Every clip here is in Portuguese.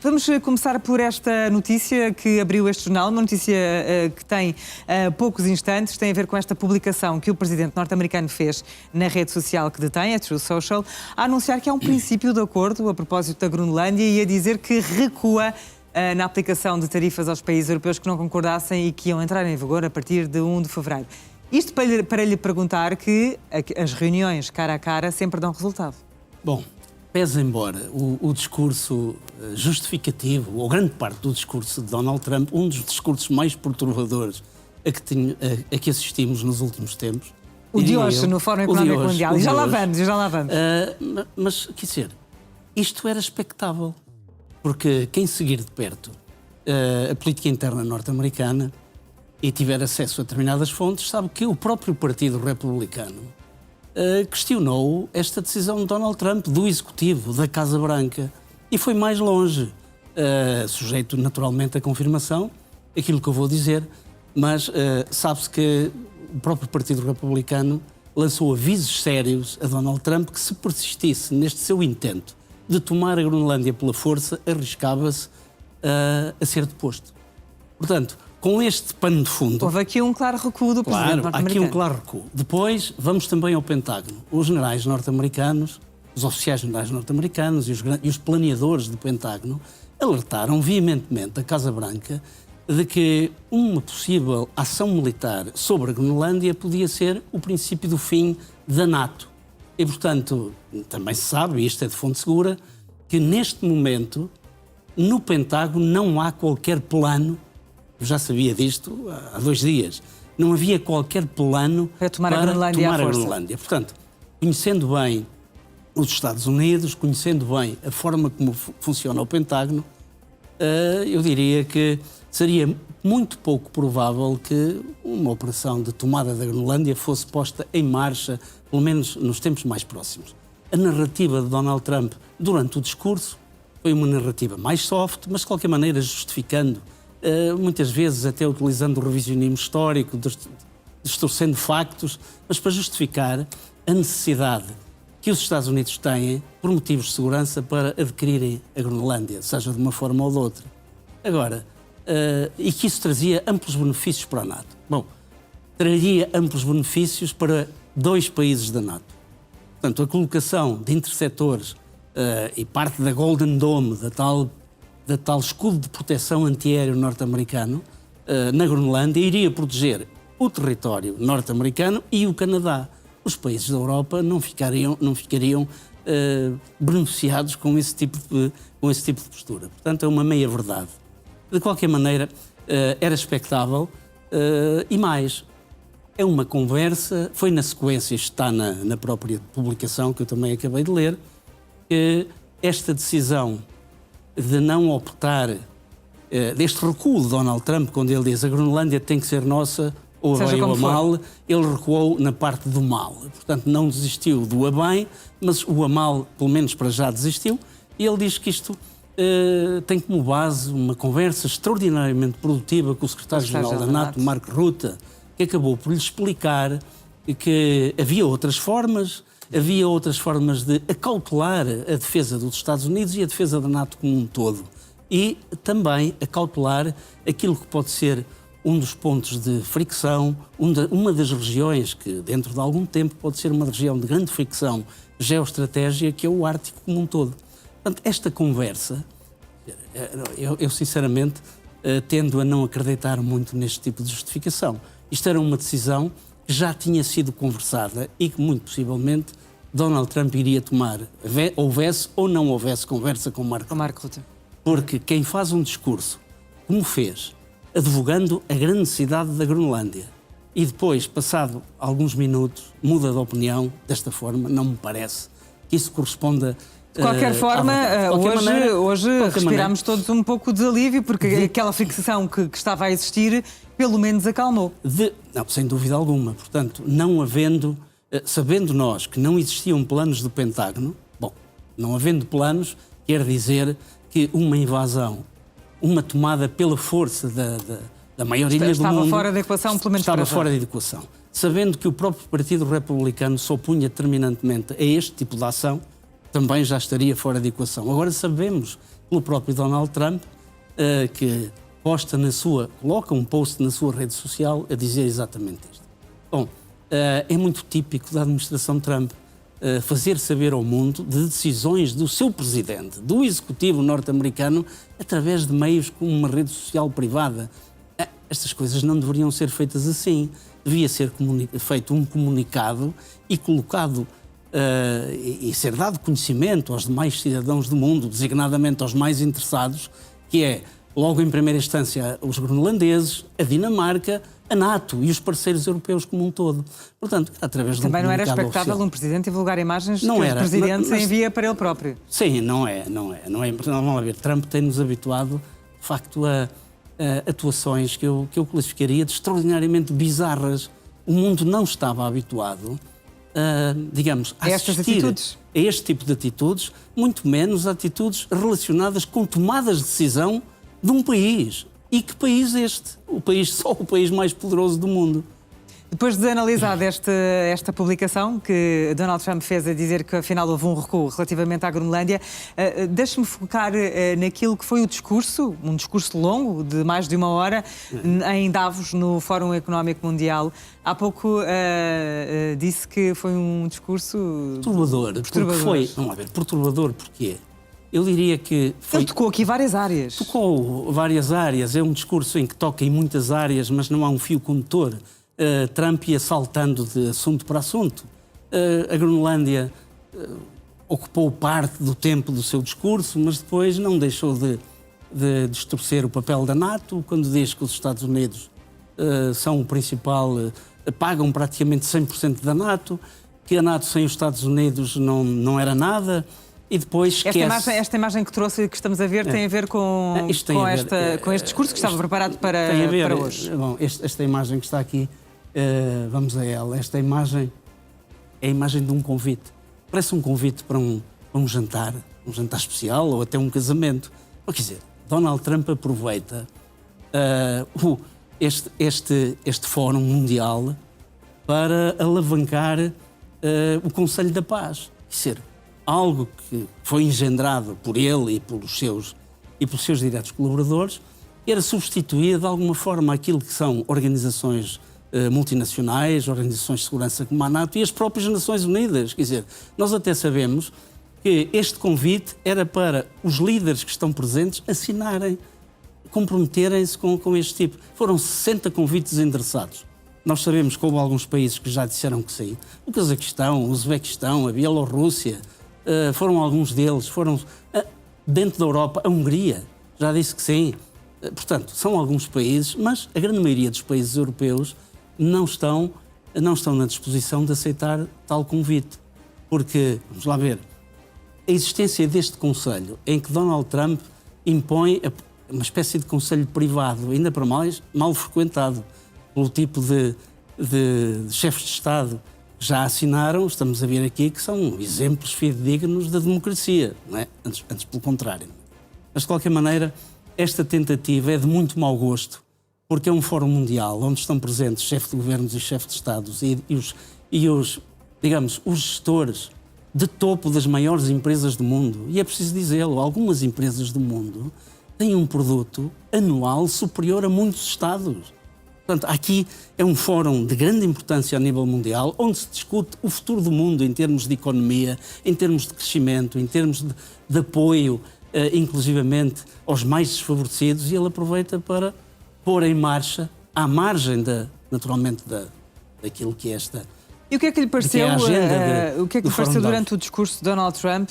Vamos começar por esta notícia que abriu este jornal, uma notícia que tem poucos instantes, tem a ver com esta publicação que o presidente norte-americano fez na rede social que detém, a Truth Social, a anunciar que há um princípio de acordo a propósito da Groenlândia e a dizer que recua na aplicação de tarifas aos países europeus que não concordassem e que iam entrar em vigor a partir de 1 de fevereiro. Isto para lhe perguntar que as reuniões cara a cara sempre dão resultado. Bom, pese embora o discurso justificativo, ou grande parte do discurso de Donald Trump, um dos discursos mais perturbadores a que assistimos nos últimos tempos. O de hoje, no Fórum Económico Mundial. E já lá vamos. Mas, quer dizer, isto era expectável. Porque quem seguir de perto a política interna norte-americana e tiver acesso a determinadas fontes, sabe que o próprio Partido Republicano questionou esta decisão de Donald Trump, do Executivo, da Casa Branca, e foi mais longe, sujeito naturalmente à confirmação, aquilo que eu vou dizer, mas sabe-se que o próprio Partido Republicano lançou avisos sérios a Donald Trump que, se persistisse neste seu intento de tomar a Groenlândia pela força, arriscava-se a ser deposto. Portanto, com este pano de fundo... Houve aqui um claro recuo do presidente norte-americano. Há aqui um claro recuo. Depois, vamos também ao Pentágono. Os generais norte-americanos, os oficiais generais norte-americanos e os planeadores do Pentágono alertaram veementemente a Casa Branca de que uma possível ação militar sobre a Groenlândia podia ser o princípio do fim da NATO. E, portanto, também se sabe, e isto é de fonte segura, que neste momento, no Pentágono, não há qualquer plano, eu já sabia disto há 2 dias, não havia qualquer plano para tomar a Groenlândia. Portanto, conhecendo bem os Estados Unidos, conhecendo bem a forma como funciona o Pentágono, eu diria que seria muito pouco provável que uma operação de tomada da Groenlândia fosse posta em marcha, pelo menos nos tempos mais próximos. A narrativa de Donald Trump durante o discurso foi uma narrativa mais soft, mas de qualquer maneira justificando, muitas vezes até utilizando o revisionismo histórico, distorcendo factos, mas para justificar a necessidade que os Estados Unidos têm, por motivos de segurança, para adquirirem a Groenlândia, seja de uma forma ou de outra. Agora, e que isso trazia amplos benefícios para a NATO. Bom, traria amplos benefícios para 2 países da NATO. Portanto, a colocação de interceptores e parte da Golden Dome, da tal escudo de proteção antiaéreo norte-americano, na Groenlândia, iria proteger o território norte-americano e o Canadá. Os países da Europa não ficariam beneficiados com esse tipo de postura. Portanto, é uma meia-verdade. De qualquer maneira, era expectável e mais. É uma conversa, foi na sequência, está na própria publicação que eu também acabei de ler, que esta decisão de não optar, deste recuo de Donald Trump, quando ele diz a Groenlândia tem que ser nossa, ou a bem ou a mal, ele recuou na parte do mal. Portanto, não desistiu do a bem, mas o a mal, pelo menos para já, desistiu, e ele diz que isto tem como base uma conversa extraordinariamente produtiva com o secretário-geral da NATO, Mark Rutte, que acabou por lhe explicar que havia outras formas de acautelar a defesa dos Estados Unidos e a defesa da NATO como um todo. E também acautelar aquilo que pode ser um dos pontos de fricção, uma das regiões que, dentro de algum tempo, pode ser uma região de grande fricção geoestratégica, que é o Ártico como um todo. Portanto, esta conversa, eu sinceramente tendo a não acreditar muito neste tipo de justificação. Isto era uma decisão que já tinha sido conversada e que, muito possivelmente, Donald Trump iria tomar, houvesse ou não houvesse conversa com Mark Rutte. Porque quem faz um discurso, como fez, advogando a grande necessidade da Groenlândia, e depois, passado alguns minutos, muda de opinião desta forma, não me parece que isso corresponda. De qualquer forma, hoje respiramos todos um pouco de alívio, porque aquela fixação que estava a existir, pelo menos acalmou. Não, sem dúvida alguma. Portanto, não havendo, sabendo nós que não existiam planos do Pentágono, bom, não havendo planos, quer dizer que uma invasão, uma tomada pela força da maior ilha do mundo... Estava fora da equação, pelo menos estava fora da equação. Sabendo que o próprio Partido Republicano se opunha determinantemente a este tipo de ação, também já estaria fora de equação. Agora sabemos pelo próprio Donald Trump, que coloca um post na sua rede social a dizer exatamente isto. Bom, é muito típico da administração Trump fazer saber ao mundo de decisões do seu presidente, do executivo norte-americano, através de meios como uma rede social privada. Estas coisas não deveriam ser feitas assim. Devia ser feito um comunicado e colocado e ser dado conhecimento aos demais cidadãos do mundo, designadamente aos mais interessados, que é, logo em primeira instância, os groenlandeses, a Dinamarca, a NATO e os parceiros europeus como um todo. Portanto, através de um Também não era comunicado expectável oficial. um presidente divulgar imagens Não que era, o presidente mas envia para ele próprio. Sim, não é. Vamos lá ver, Trump tem-nos habituado, de facto, a atuações que eu classificaria de extraordinariamente bizarras. O mundo não estava habituado digamos, a estas assistir atitudes? a este tipo de atitudes, muito menos atitudes relacionadas com tomadas de decisão de um país. E que país este? Só o país mais poderoso do mundo. Depois de analisar esta publicação que Donald Trump fez a dizer que afinal houve um recuo relativamente à Groenlândia, deixe-me focar naquilo que foi o discurso, um discurso longo, de mais de 1 hora, em Davos, no Fórum Económico Mundial. Há pouco disse que foi um discurso Perturbador. Vamos lá ver, perturbador porquê? Eu diria que Ele tocou aqui várias áreas. Tocou várias áreas. É um discurso em que toca em muitas áreas, mas não há um fio condutor. Trump ia saltando de assunto para assunto. A Groenlândia ocupou parte do tempo do seu discurso, mas depois não deixou de distorcer o papel da NATO, quando diz que os Estados Unidos são o principal, pagam praticamente 100% da NATO, que a NATO sem os Estados Unidos não era nada. E depois esta imagem que trouxe e que estamos a ver tem a ver com este discurso que estava preparado para hoje. Bom, esta imagem que está aqui, vamos a ela. Esta imagem é a imagem de um convite. Parece um convite para um jantar especial ou até um casamento. Quer dizer, Donald Trump aproveita este Fórum Mundial para alavancar o Conselho da Paz. Quer dizer, algo que foi engendrado por ele e pelos seus diretos colaboradores, era substituir de alguma forma aquilo que são organizações multinacionais, organizações de segurança como a NATO e as próprias Nações Unidas. Quer dizer, nós até sabemos que este convite era para os líderes que estão presentes assinarem, comprometerem-se com este tipo. Foram 60 convites endereçados. Nós sabemos que houve alguns países que já disseram que sim. O Cazaquistão, o Uzbequistão, a Bielorrússia, foram alguns deles, foram dentro da Europa, a Hungria já disse que sim. Portanto, são alguns países, mas a grande maioria dos países europeus não estão na disposição de aceitar tal convite. Porque, vamos lá ver, a existência deste Conselho, em que Donald Trump impõe uma espécie de conselho privado, ainda para mais mal frequentado, pelo tipo de chefes de Estado já assinaram, estamos a ver aqui que são exemplos fidedignos da democracia, não é? Antes pelo contrário. Mas, de qualquer maneira, esta tentativa é de muito mau gosto, porque é um fórum mundial onde estão presentes chefes de governos e chefes de Estados e os gestores de topo das maiores empresas do mundo. E é preciso dizê-lo, algumas empresas do mundo têm um produto anual superior a muitos Estados. Portanto, aqui é um fórum de grande importância a nível mundial, onde se discute o futuro do mundo em termos de economia, em termos de crescimento, em termos de apoio, inclusivamente, aos mais desfavorecidos, e ele aproveita para pôr em marcha, à margem, naturalmente, daquilo que é esta... E o que é que lhe pareceu, o que é que lhe pareceu durante o discurso de Donald Trump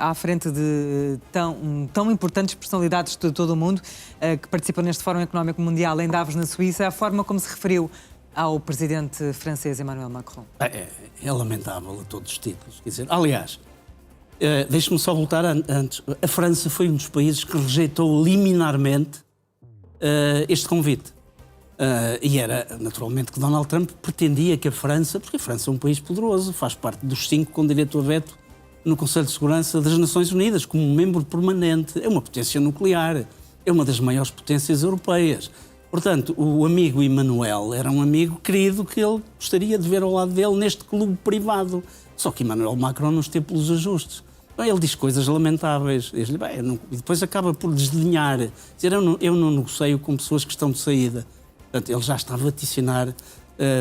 à frente de tão importantes personalidades de todo o mundo que participam neste Fórum Económico Mundial em Davos, na Suíça, a forma como se referiu ao presidente francês Emmanuel Macron? É lamentável a todos os títulos. Quer dizer, aliás, deixe-me só voltar antes. A França foi um dos países que rejeitou liminarmente este convite. E era, naturalmente, que Donald Trump pretendia que a França, porque a França é um país poderoso, faz parte dos 5 com direito a veto no Conselho de Segurança das Nações Unidas, como membro permanente, é uma potência nuclear, é uma das maiores potências europeias. Portanto, o amigo Emmanuel era um amigo querido que ele gostaria de ver ao lado dele neste clube privado. Só que Emmanuel Macron não esteve pelos ajustes. Bem, ele diz coisas lamentáveis. Diz-lhe, bem, e depois acaba por desdenhar. Dizer, eu não negocio com pessoas que estão de saída. Portanto, ele já está a vaticinar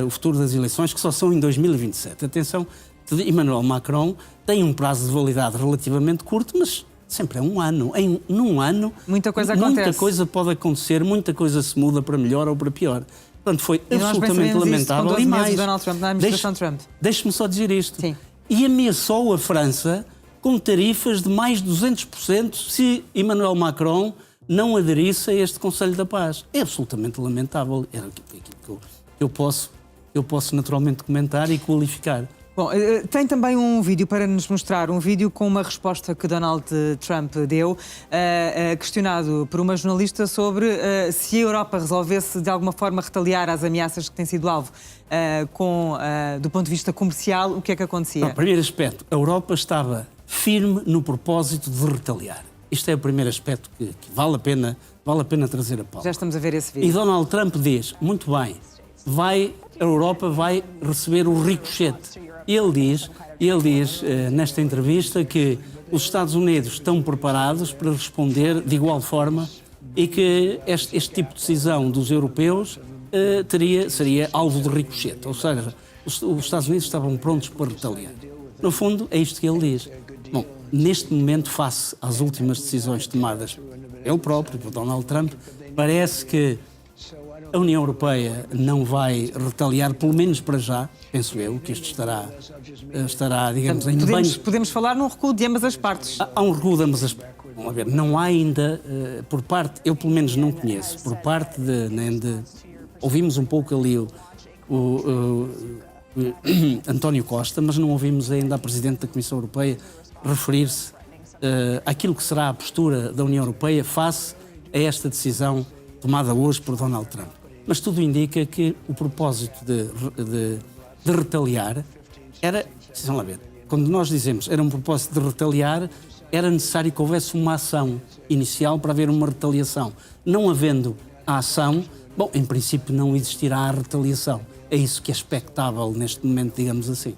o futuro das eleições, que só são em 2027. Atenção, Emmanuel Macron tem um prazo de validade relativamente curto, mas sempre é um ano. Num ano, muita coisa acontece. Muita coisa pode acontecer, muita coisa se muda para melhor ou para pior. Portanto, foi e absolutamente lamentável. Com 12 meses de Donald Trump, na administração Trump. Deixe-me só dizer isto. Sim. E ameaçou a França com tarifas de mais 200% se Emmanuel Macron não aderisse a este Conselho da Paz. É absolutamente lamentável. Era aquilo que eu posso naturalmente comentar e qualificar. Bom, tem também um vídeo para nos mostrar, um vídeo com uma resposta que Donald Trump deu, questionado por uma jornalista sobre se a Europa resolvesse de alguma forma retaliar às ameaças que têm sido alvo do ponto de vista comercial, o que é que acontecia? No primeiro aspecto, a Europa estava firme no propósito de retaliar. Isto é o primeiro aspecto que vale a pena trazer a pauta. Já estamos a ver esse vídeo. E Donald Trump diz, muito bem, a Europa vai receber o ricochete. Ele diz nesta entrevista que os Estados Unidos estão preparados para responder de igual forma e que este tipo de decisão dos europeus seria alvo de ricochete. Ou seja, os Estados Unidos estavam prontos para retaliar. No fundo, é isto que ele diz. Bom, neste momento, face às últimas decisões tomadas por ele próprio, por Donald Trump, parece que a União Europeia não vai retaliar, pelo menos para já, penso eu, que isto estará digamos, em banho. Podemos falar num recuo de ambas as partes. Há um recuo de ambas as partes. Vamos ver, não há ainda, por parte, eu pelo menos não conheço, por parte ouvimos um pouco ali o António Costa, mas não ouvimos ainda a Presidente da Comissão Europeia referir-se àquilo que será a postura da União Europeia face a esta decisão tomada hoje por Donald Trump. Mas tudo indica que o propósito de retaliar era, precisam lá ver, quando nós dizemos era um propósito de retaliar, era necessário que houvesse uma ação inicial para haver uma retaliação. Não havendo a ação, bom, em princípio não existirá a retaliação. É isso que é expectável neste momento, digamos assim.